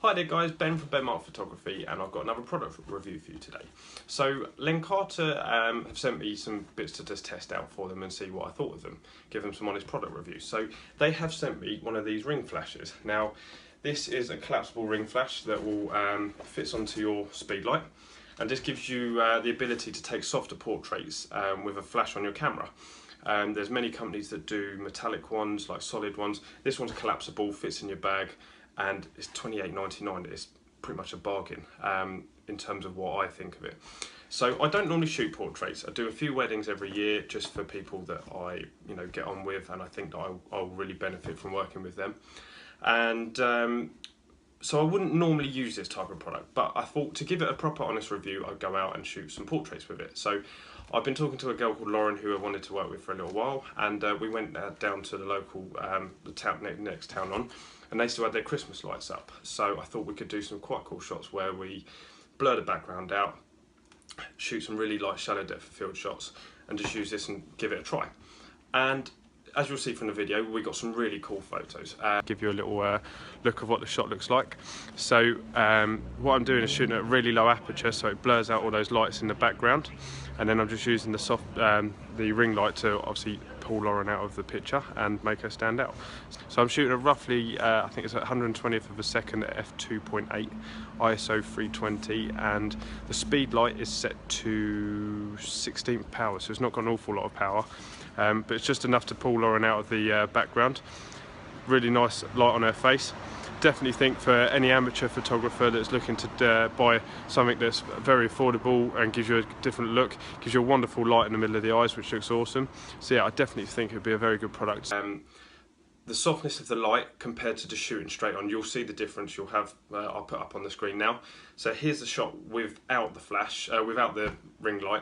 Hi there guys, Ben from Benmark Photography, and I've got another product review for you today. So Lencarta have sent me some bits to just test out for them and see what I thought of them, give them some honest product reviews. So they have sent me one of these ring flashes. Now this is a collapsible ring flash that will fits onto your speed light, and this gives you the ability to take softer portraits with a flash on your camera. There's many companies that do metallic ones, like solid ones. This one's collapsible, fits in your bag, and it's $28.99. It's pretty much a bargain in terms of what I think of it. So I don't normally shoot portraits. I do a few weddings every year just for people that I get on with, and I think that I'll really benefit from working with them. And so I wouldn't normally use this type of product, but I thought to give it a proper honest review, I'd go out and shoot some portraits with it. So I've been talking to a girl called Lauren who I wanted to work with for a little while, and we went down to the local next town on, and they still had their Christmas lights up. So I thought we could do some quite cool shots where we blur the background out, shoot some really light shallow depth of field shots, and just use this and give it a try. And as you'll see from the video, we got some really cool photos. Give you a little look of what the shot looks like. So what I'm doing is shooting at a really low aperture, so it blurs out all those lights in the background, and then I'm just using the ring light to obviously pull Lauren out of the picture and make her stand out. So I'm shooting at roughly, I think it's at 120th of a second at f2.8, ISO 320, and the speed light is set to 16th power, so it's not got an awful lot of power, but it's just enough to pull Lauren out of the background. Really nice light on her face. Definitely think for any amateur photographer that's looking to buy something that's very affordable and gives you a different look, gives you a wonderful light in the middle of the eyes, which looks awesome. So yeah, I definitely think it would be a very good product. The softness of the light compared to just shooting straight on, you'll see the difference. You'll have, I'll put up on the screen now. So here's the shot without the flash, without the ring light,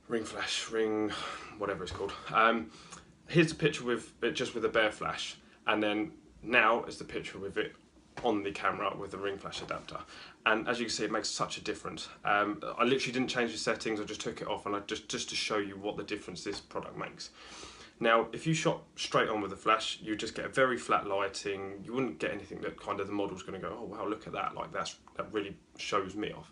ring flash, ring, whatever it's called. Here's the picture with just with a bare flash, and then now is the picture with it on the camera with the ring flash adapter, and as you can see, it makes such a difference. I literally didn't change the settings, I just took it off, and I just to show you what the difference this product makes. Now if you shot straight on with the flash, you just get a very flat lighting. You wouldn't get anything that kind of the model's going to go, oh wow, look at that, like that really shows me off.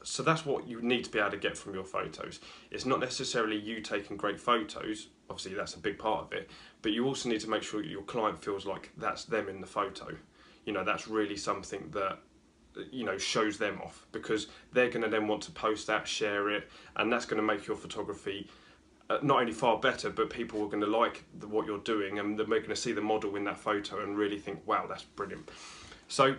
So that's what you need to be able to get from your photos. It's not necessarily you taking great photos, obviously that's a big part of it, but you also need to make sure your client feels like that's them in the photo. That's really something that shows them off, because they're going to then want to post that, share it, and that's going to make your photography not only far better, but people are going to like what you're doing, and they're going to see the model in that photo and really think, wow, that's brilliant. So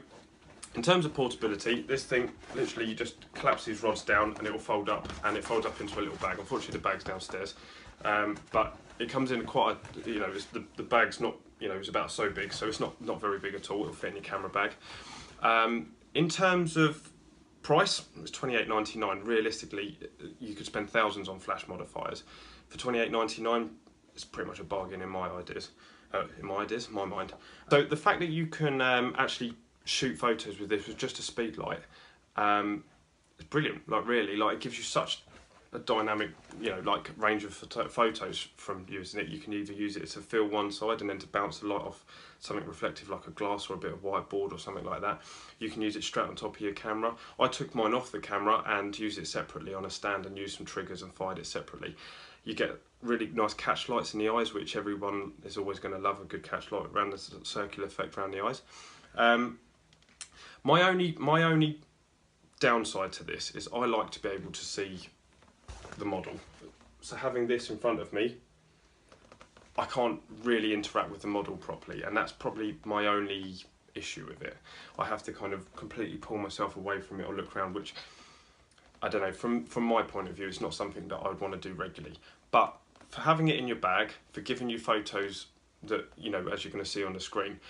in terms of portability, this thing, literally you just collapse these rods down and it will fold up, and it folds up into a little bag. Unfortunately the bag's downstairs, but it comes in quite a, the bag's not, it's about so big, so it's not very big at all. It'll fit in your camera bag. In terms of price, it's $28.99. Realistically, you could spend thousands on flash modifiers. For $28.99, it's pretty much a bargain in my mind. So the fact that you can actually shoot photos with this with just a speed light, it's brilliant. Like really, like it gives you such a dynamic, range of photos from using it. You can either use it to fill one side and then to bounce the light off something reflective like a glass or a bit of whiteboard or something like that. You can use it straight on top of your camera. I took mine off the camera and used it separately on a stand and used some triggers and fired it separately. You get really nice catch lights in the eyes, which everyone is always going to love, a good catch light around the circular effect around the eyes. My only downside to this is I like to be able to see the model. So having this in front of me, I can't really interact with the model properly, and that's probably my only issue with it. I have to kind of completely pull myself away from it or look around, which, I don't know, from my point of view, it's not something that I'd want to do regularly. But for having it in your bag, for giving you photos that, as you're going to see on the screen,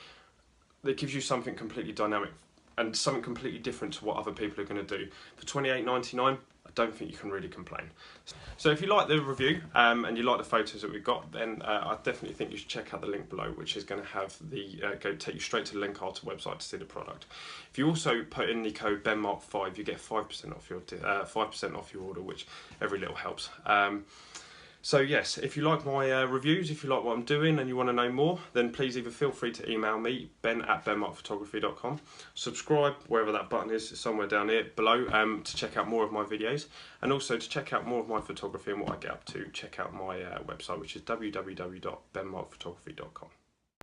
that gives you something completely dynamic and something completely different to what other people are going to do. For $28.99, I don't think you can really complain. So if you like the review and you like the photos that we've got, then I definitely think you should check out the link below, which is going to have the take you straight to the Lencarta website to see the product. If you also put in the code BenMark5, you get 5% off your order, which every little helps. So yes, if you like my reviews, if you like what I'm doing and you want to know more, then please either feel free to email me, ben@benmarkphotography.com. Subscribe wherever that button is, it's somewhere down here below, to check out more of my videos. And also to check out more of my photography and what I get up to, check out my website, which is www.benmarkphotography.com.